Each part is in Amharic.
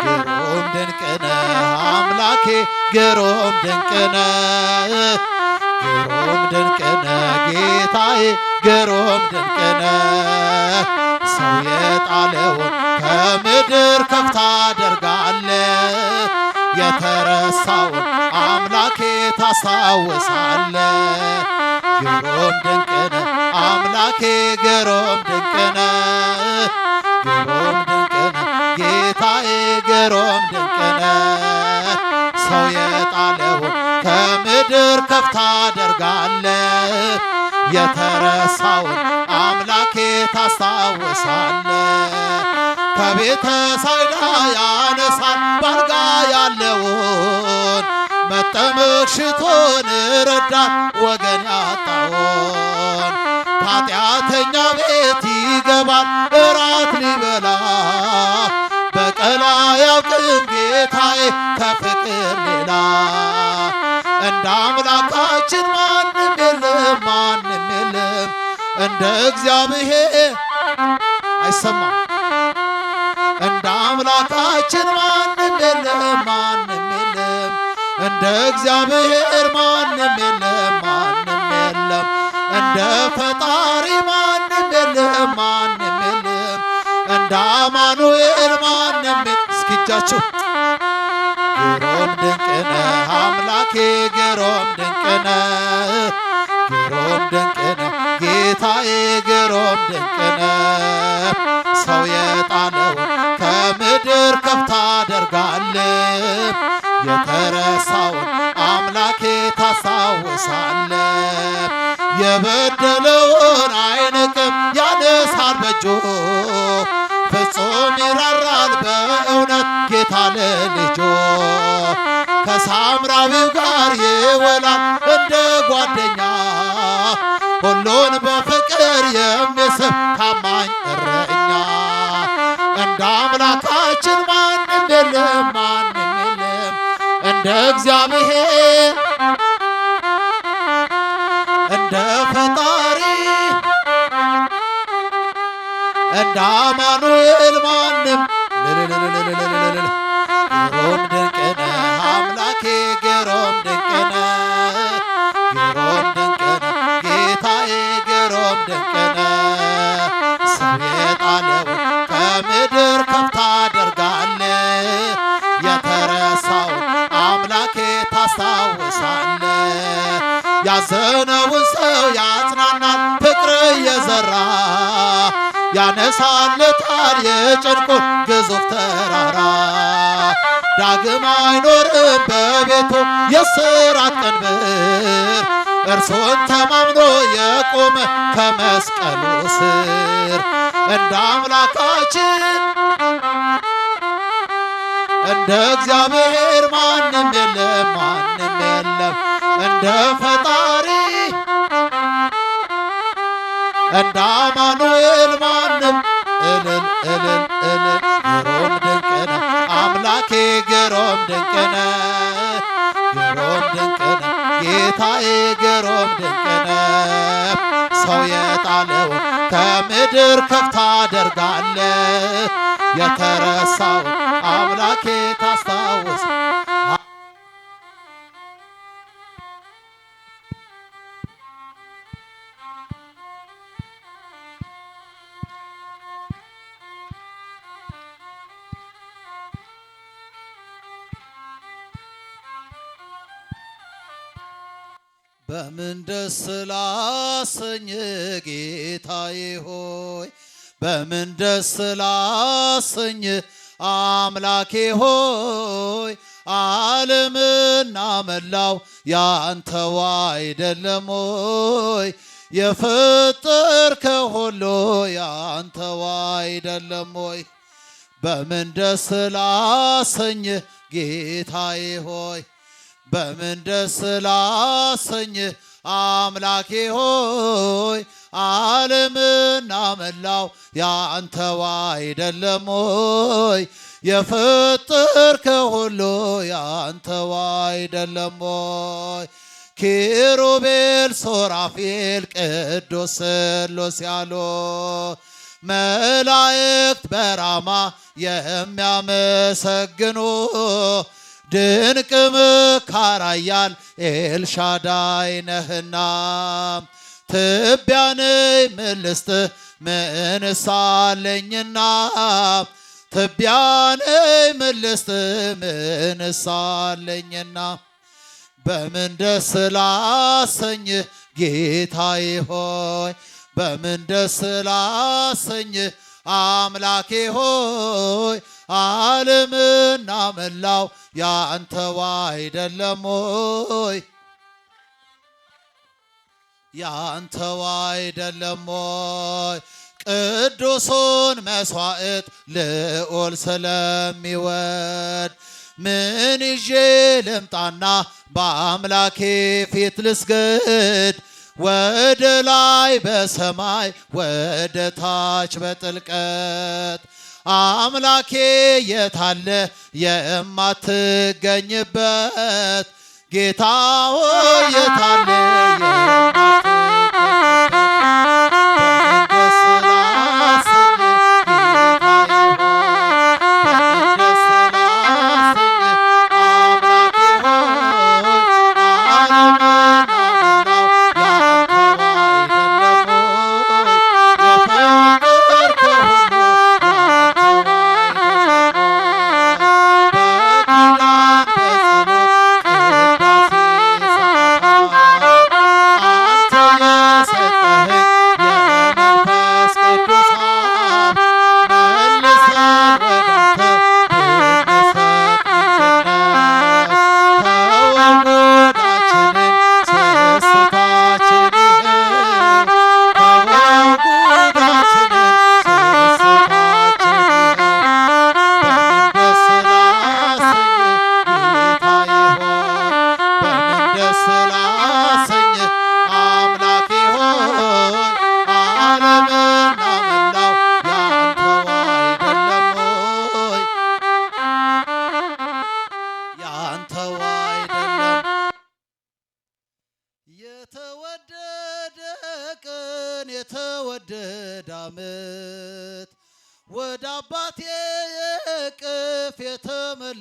ግሩም ድንቅ ነህ አምላኬ ግሩም ድንቅ ነህ ግሩም ድንቅ ነህ ጌታዬ ግሩም ድንቅ ነህ ሰው የጣለውን ከምድር ከፍ ታደርጋለህ የተረሳውን አምላኬ ታስታውሳለህ ግሩም ድንቅ ነህ አምላኬ ግሩም ድንቅ ነህ ግሩም ድንቅ ነህ ጌታዬ ግሩም ድንቅ ነህ ሰው የጣለውን ከምድር ከፍ ታደርጋለህ የተረሳውን አምላኬ ታስታውሳለህ ከቤተ ሳይዳ ያነሳል ባልጋ ያለውን መጠመቅ ሽቶን ረዳት ወገን ያጣውን ከኃጢአተኛ ቤት ይገባል እራት ሊበላ በቀል አያውቅም ጌታዬ ከፍቅር ሌላ እንደ አምላካችን ማንም የለም ማንም የለም እንደ እግዚአብሔር አይሰማም እንደ አምላካችን ማንም የለም ማንም የለም እንደ እግዚአብሔር ማንም የለም ማንም የለም እንደ ፈጣሪ ማንም የለም ማንም የለም እንደ አማኑኤል ማንም እስኪ እጃችሁ ግሩም ድንቅ ነህ አምላኬ ግሩም ድንቅ ነህ ግሩም ድንቅ ነህ ጌታዬ ግሩም ድንቅ ነህ ሰው የጣለውን ከምድር ከፍ ታደርጋለህ የተረሳውን አምላኬ ታስታውሳለህ የበደለውን አይንቅም ያነሳል በእጁ ፍጹም ይራራል በእውነት ጌታ ለልጆ ከሳምራዊው ጋር ይውላል እንደ ጓደኛ ሁሉን በፍቅር የሚስብ ታማኝ እረኛ እንደ አምላካችን ማንም የለም ማንም የለም እንደ እግዚአብሔር እንደ ፈጣሪ እንደ አማኑኤል ማንም ግሩም ድንቅ ነህ አምላኬ ግሩም ድንቅ ነህ ግሩም ድንቅ ነህ ጌታዬ ግሩም ድንቅ ነህ ሰው የጣለውን ከምድር ከፍ ታደርጋለህ የተረሳውን አምላኬ ታስታውሳለህ ያዘነውን ሰው ያጽናናል ፍቅር እየዘራ ያነሳለታል የጭንቁን ግዙፍ ተራራ ዳግም አይኖርም በቤቱ የስራት ቀንበር እርሱን ተማምኖ የቆመ ከመስቀሉ ስር እንደ አምላካችን እንደ እግዚአብሔር ማንም የለም ማንም የለም እንደ ፈጣሪ እንደ አማኑኤል ማንም እልል እልል እልል ግሩም ድንቅ ነህ አምላኬ ግሩም ድንቅ ነህ ግሩም ድንቅ ነህ ጌታዬ ግሩም ድንቅ ነህ ሰው የጣለውን ከምድር ከፍ ታደርጋለህ የተረሳውን አምላኬ ታስታውስ በምን ደስ ላሰኝ ጌታዬ ሆይ በምን ደስ ላሰኝ አምላኬ ሆይ ዓለምና መላው ያንተው አይደለም ሆይ የፈጠርከው ሁሉ ያንተው አይደለም ሆይ በምን ደስ ላሰኝ ጌታዬ ሆይ በምን ደስ ላሰኝ አምላኬ ሆይ ዓለምና መላው ያንተው አይደለም ሆይ የፈጠርከው ሁሉ ያንተው አይደለም ሆይ ኪሩቤል ሱራፌል ቅዱስ ሥላሴ ያሉ መላእክት በራማ የሚያመሰግኑ ድንቅ መካር ኃያል ኤልሻዳይ ነህና ትቢያነይ ምልስትህ ምንሳለኝና ትቢያነይ ምልስትህ ምንሳለኝና በምን ደስ ላሰኝህ ጌታዬ ሆይ በምን ደስ ላሰኝህ አምላኬ ሆይ ዓለምና መላው ያንተው አይደለም ሆይ ያንተው አይደለም ሆይ ቅዱሱን መስዋዕት ልዑል ስለሚወድ ምን ይዤ ልምጣና በአምላኬ ፊት ልስገድ ወደ ላይ በሰማይ ወደ ታች በጥልቀት አምላኬ የታለ የማትገኝበት ጌታ ሆይ የታለ የተወደደ ቀን የተወደደ ዓመት ወደ አባቴ እቅፍ የተመለስኩበት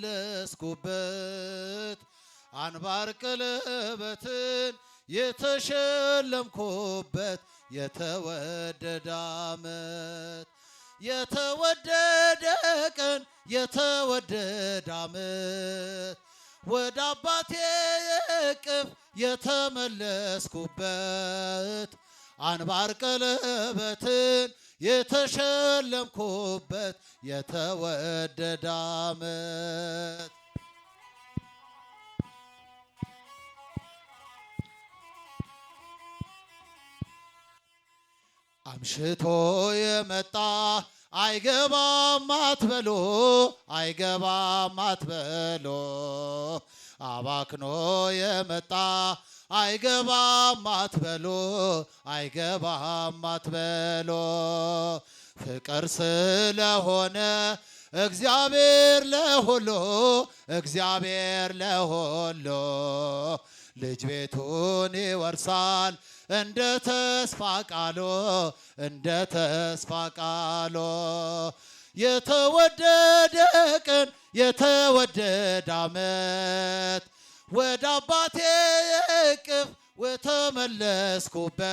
አንባር ቀለበትን የተሸለምኩበት የተወደደ ዓመት የተወደደ ቀን የተወደደ ዓመት ወደ አባቴ እቅፍ የተመለስኩበት አንባር ቀለበትን የተሸለምኩበት የተወደደ ዓመት አምሽቶ የመጣ አይገባም አትበሎ አይገባም አትበሎ አባክኖ የመጣ አይገባም አትበሎ አይገባም አትበሎ ፍቅር ስለሆነ እግዚአብሔር ለሁሉ እግዚአብሔር ለሁሉ ልጅ ቤቱን ይወርሳል እንደ ተስፋ ቃሉ እንደ ተስፋ ቃሉ የተወደደ ቀን የተወደደ ዓመት ወደ አባቴ እቅፍ የተመለስኩበት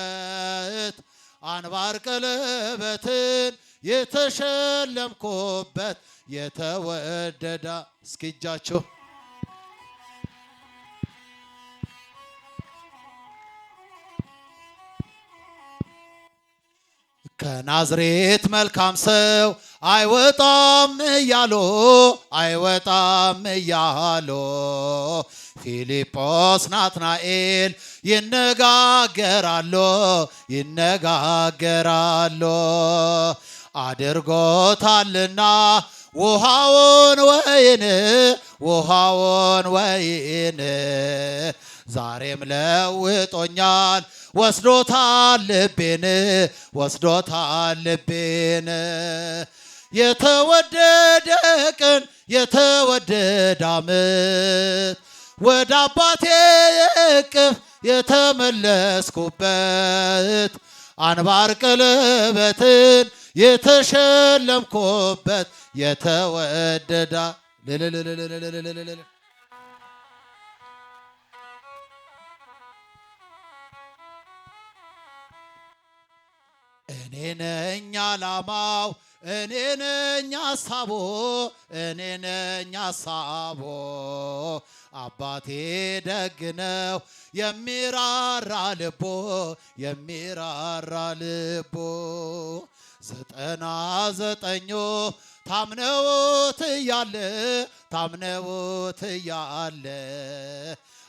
አንባር ቀለበትን የተሸለምኩበት የተወደደ እስኪ እጃችሁ ከናዝሬት መልካም ሰው አይወጣም እያሉ አይወጣም እያሉ ፊልጶስ ናትናኤል ይነጋገራሉ ይነጋገራሉ አድርጎታልና ውሃውን ወይን ዛሬም ለውጦኛል ወስዶታል ልቤን የተወደደ ቀን የተወደደ ዓመት ወደ አባቴ እቅፍ የተመለስኩበት አንባር ቀለበትን የተሸለምኩበት የተወደዳ እኔ ነኝ ዓላማው እኔ ነኝ ሐሳቡ እኔ ነኝ ሐሳቡ አባቴ ደግ ነው የሚራራ ልቦ የሚራራ ልቦ 99 ታምነውት እያለ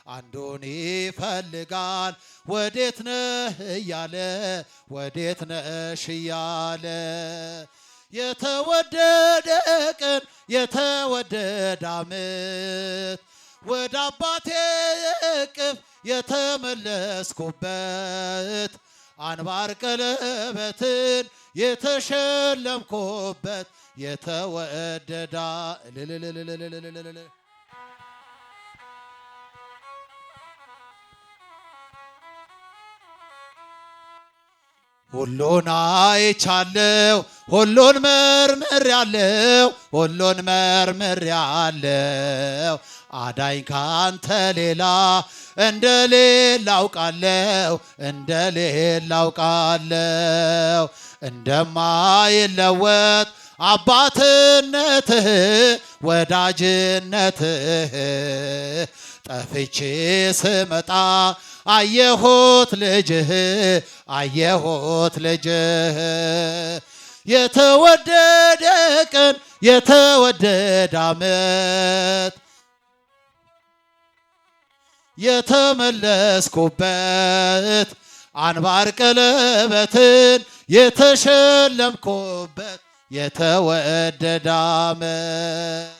አንዱን ይፈልጋል ወዴት ነህ እያለ ወዴት ነሽ እያለ የተወደደ ቀን የተወደደ ዓመት ወደ አባቴ እቅፍ የተመለስኩበት አንባር ቀለበትን የተሸለምኩበት የተወደዳ ሁሉን አይቻለው ሁሉን መርምሬያለው አዳኝ ካንተ ሌላ እንደሌላ አውቃለው እንደማይለወጥ አባትነትህ ወዳጅነትህ ጠፍቼ ስመጣ አየሁት ልጅህ የተወደደ ቀን የተወደደ ዓመት የተመለስኩበት አንባር ቀለበትን የተሸለምኩበት የተወደደ ዓመት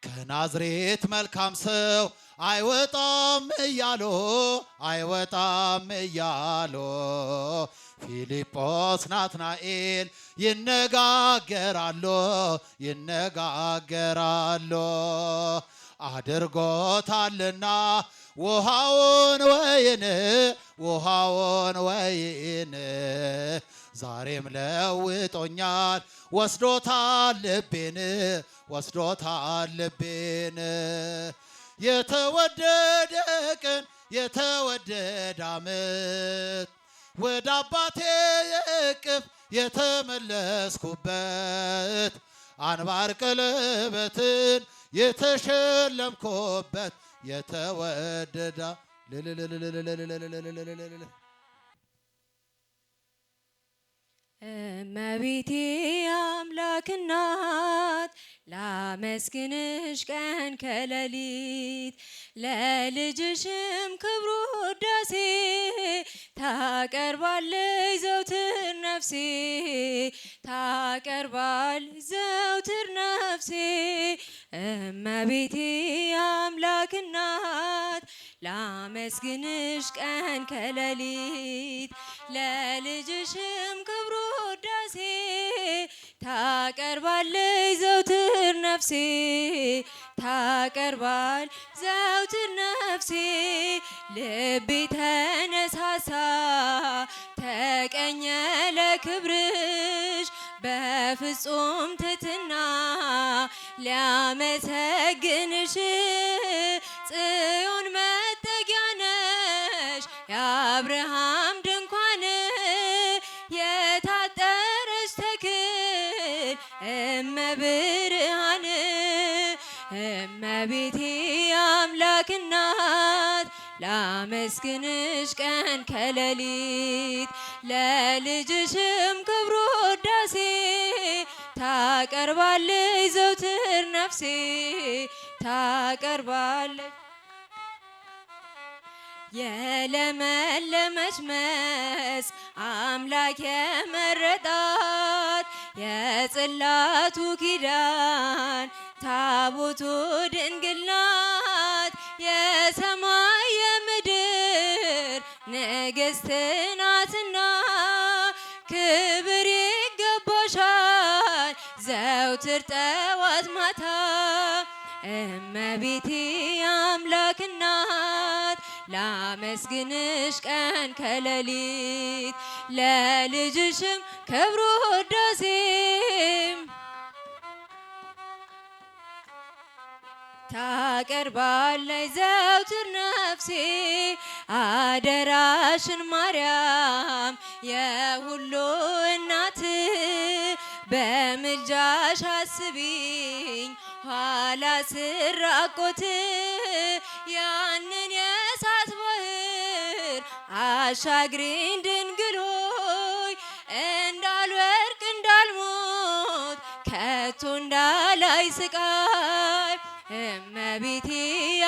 ከናዝሬት መልካም ሰው አይወጣም እያሉ ፊልጶስ ናትናኤል ይነጋገራሉ አድርጎታልና ውሃውን ወይን ዛሬም ለውጦኛል ወስዶታል ልቤን የተወደደ ቀን የተወደደ ዓመት ወደ አባቴ እቅፍ የተመለስኩበት አንባር ቀለበትን የተሸለምኩበት የተወደዳ እመቤቴ አምላክ እናት ላመስግንሽ ቀን ከሌሊት ለልጅሽም ክብሩ ውዳሴ ታቀርባለች ዘውትር ነፍሴ እመቤቴ አምላክ እናት ላመስግንሽ ቀን ከሌሊት ለልጅሽም ክብሩ ውዳሴ ታቀርባለች ዘውትር ነፍሴ ልቤ ተነሳሳ ተቀኘ ለክብርሽ በፍጹም ትሕትና ሊያመሰግንሽ ጽዮን መጠጊያ ነሽ የአብርሃም ድንኳን የታጠረች ተክል እመብርሃን እመቤቴ አምላክ እናት ላመስግንሽ ቀን ከሌሊት ለልጅሽም ክብሩ ውዳሴ ታቀርባለች ዘውትር ነፍሴ ታቀርባለች የለመለመች መስክ አምላክ የመረጣት የጽላቱ ኪዳን ታቦቱ ድንግል ናት የሰማይ የምድር ንግሥት ናትና ክብር ይገባሻል ዘውትር ጠዋት ማታ እመቤቴ አምላክ እናት ላመስግንሽ ቀን ከሌሊት ለልጅሽም ክብሩ ውዳሴ ታቀርባለች ዘውትር ነፍሴ አደራሽን ማርያም የሁሉ እናት በምልጃሽ አስቢኝ ኋላ ስራቆት ያንን የእሳት ባህር አሻግሪኝ ድንግል ሆይ እንዳልወድቅ እንዳልሞት ከቶ እንዳላይ ስቃይ እመቤቴ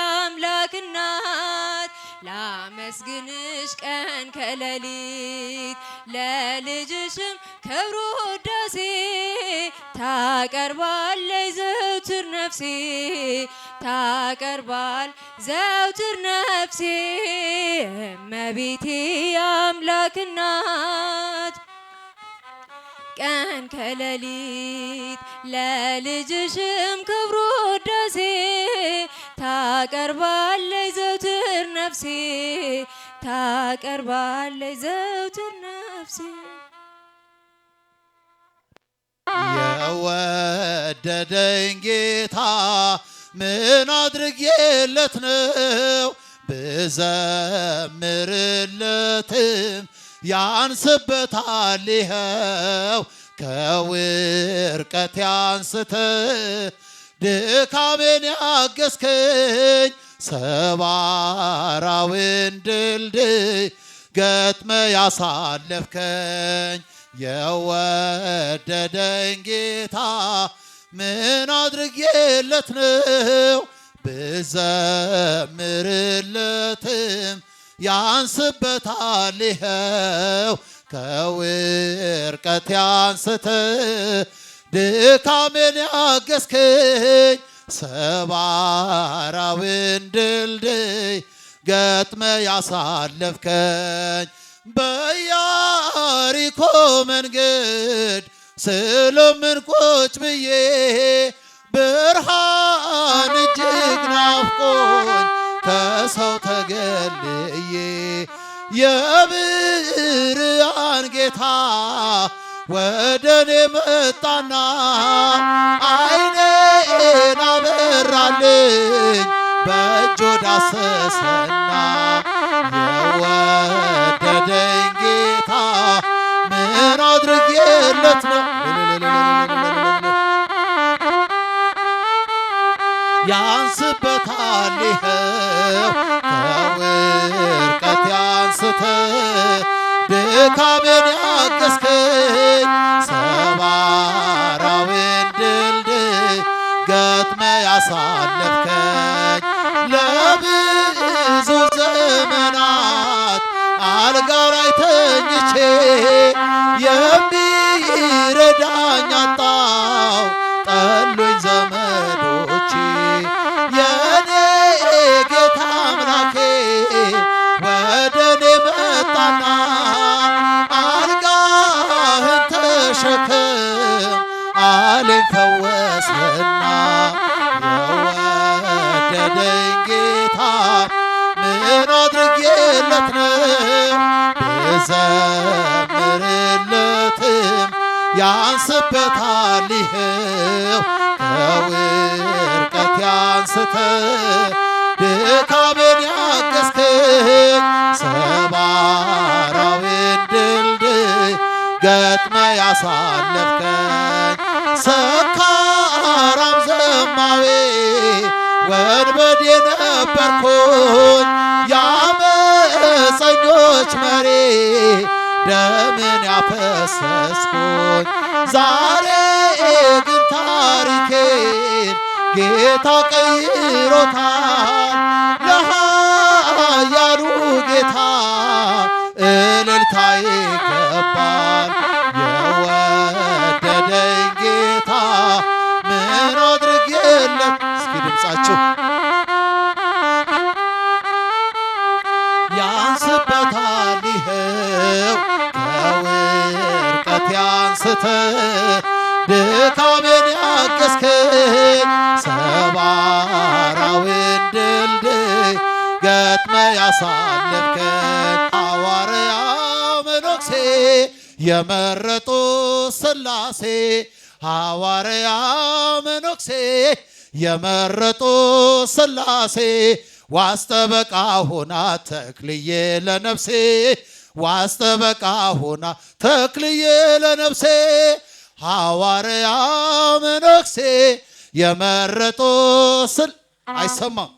አምላክ እናት ላመስግንሽ ቀን ከሌሊት ለልጅሽም ክብሩ ውዳሴ ታቀርባለች ዘውትር ነፍሴ ታቀርባል ዘውትር ነፍሴ እመቤቴ አምላክ እናት ቀን ከሌሊት ለልጅሽም ክብሩ ውዳሴ ታቀርባለች ዘውትር ነፍሴ ታቀርባለች ዘውትር ነፍሴ የወደደኝ ጌታ ምን አድርጌለት ነው ብዘምርለትም ያንስበታል ይኸው ከውርቀት ያንስተ ድካሜን ያገዝከኝ ሰባራውን ድልድይ ገጥመ ያሳለፍከኝ የወደደኝ ጌታ ምን አድርጌለት ነው ብዘምርለትም ያንስበታል ይኸው ከውርቀት ያንስተ ድካሜን ያገዝከኝ ሰባራውን ድልድይ ገጥመ ያሳለፍከኝ በያሪኮ መንገድ ስለምን ቁጭ ብዬ ብርሃን እጅግ ናፍቆኝ ከሰው ተገልዬ የብርሃን ጌታ ወደኔ መጣና ዓይኔን አበራልኝ በእጁ ዳሰሰና የወደደኝ ጌታ ምን አድርጌለት ነው ያንስበታል ይኸው ከውርቀት ያንስተ ድካሜን ያገዝከኝ ሰባራውን ድልድይ ገጥመ ያሳለፍከኝ ለብዙ ዘመናት አልጋ ላይ ተኝቼ የሚረዳኝ አጣው ጠሉኝ ዘመዶቼ የኔ ጌታ አምላኬ ወደኔ መጣና አልጋህን ተሸከም አለኝ ፈወሰና የወደደኝ ጌታ ምን አድርጌለት ነው ብዘምርለትም ያንስበታል ይኸው ከውርቀት ያንስተ ድካሜን ያገዝከኝ ሰባራውን ድልድይ ገጥመ ያሳለፍከኝ ሰካራም ዘማዌ ወንበዴ ነበርኩኝ የአመፀኞች መሪ ደምን ያፈሰስኩኝ ዛሬ ግን ታሪኬን ጌታ ቀይሮታል ለኃያሉ ጌታ እልልታ ይገባል የወደደኝ ጌታ ምን አድርጌለት እስኪ ድምፃችሁ ያንስበታል ይኸው ከውርቀት ያንስተ ድካሜን ያገዝከኝ ሰባራውን ድልድይ ገጥመ ያሳለፍከን ሐዋርያ መነኩሴ የመረጡ ሥላሴ ሐዋርያ መነኩሴ የመረጡ ሥላሴ ዋስጠበቃ ሆና ተክልዬ ለነፍሴ ዋስጠበቃ ሆና ተክልዬ ለነፍሴ ሐዋርያ መነኩሴ የመረጡ አይሰማም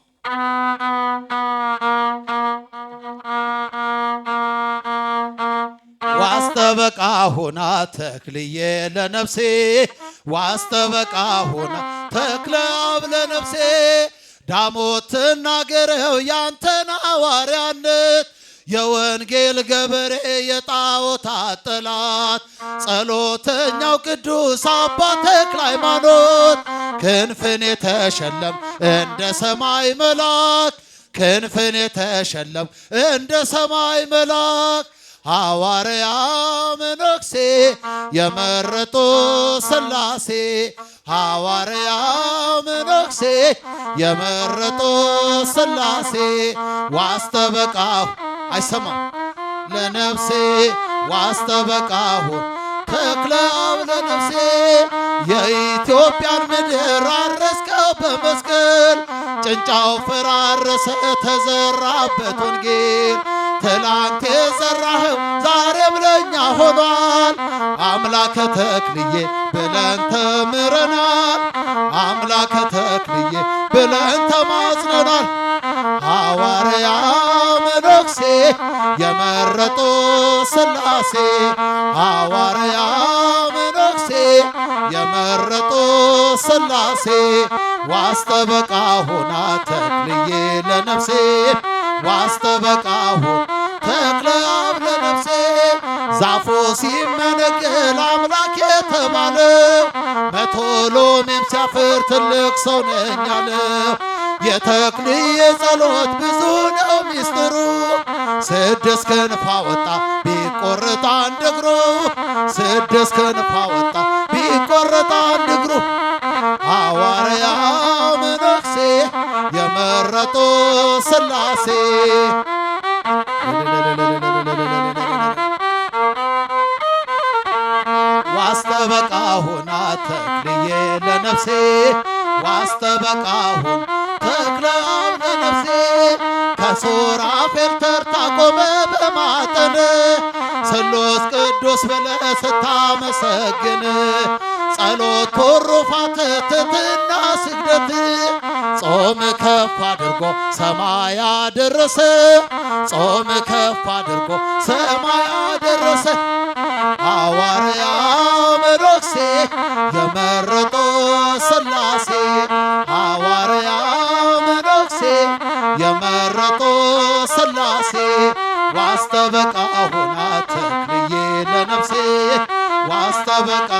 ዋስጠበቃ ሆና ተክልዬ ለነፍሴ ዋስጠበቃ ሆና ተክለ አብ ለነፍሴ ዳሞት ትናገረው ያንተን ሐዋርያነት የወንጌል ገበሬ የጣዖታት ጠላት ጸሎተኛው ቅዱስ አባ ተክለ ሃይማኖት ክንፍን የተሸለም እንደ ሰማይ መልአክ ክንፍን የተሸለም እንደ ሰማይ መልአክ ሐዋርያ መነኩሴ የመረጡ ሥላሴ ሐዋርያ መነኩሴ የመረጡ ሥላሴ ዋስጠበቃ አይሰማም ለነፍሴ ዋስጠበቃሁ ተክለ አብ ለነፍሴ የኢትዮጵያን ምድር አረስከው በመስቀል ጭንጫው ፈራረሰ ተዘራበት ወንጌል ትላንት የዘራኸው ዛሬም ለኛ ሆኗል አምላከ ተክልዬ ብለን ተምረናል አምላከ ተክልዬ ብለን ተማጽነናል ሐዋርያ መነኩሴ የመረጡ ሥላሴ ሐዋርያ መነኩሴ የመረጡ ሥላሴ ዋስጠበቃ ሆና ተክልዬ ለነፍሴ ዋስጠበቃ ሆና ተክለ አብ ለነፍሴ ዛፉ ሲመነገል አምላክ የተባለው መቶ ሎሜም ሲያፍር ትልቅ ሰው ነኝ አለው የተክልዬ ጸሎት ብዙ ነው ሚስጥሩ ስድስት ክንፍ አወጣ ቢቆረጥ አንድ እግሩ ስድስት ክንፍ አወጣ ቢቆረጥ አንድ እግሩ ሐዋርያ መነኩሴ የመረጡ ሥላሴ ዋስጠበቃ ሆና ተክልዬ ለነፍሴ ዋስጠበቃ ሆና ተክለ አብ ለነፍሴ ከሱራፌል ተርታ ቆመ በማጠን ስሉስ ቅዱስ ብለህ ስታመሰግን ጸሎት ትሩፋት ትሕትና ስግደት ጾም ከፍ አድርጎ ሰማይ አደረሰ ጾም ከፍ አድርጎ ሰማይ አደረሰ ሐዋርያ መነኩሴ የመረጡ ሥላሴ ሐዋርያ መነኩሴ የመረጡ ሥላሴ ዋስጠበቃ ሆና ተክልዬ ለነፍሴ ዋስጠበቃ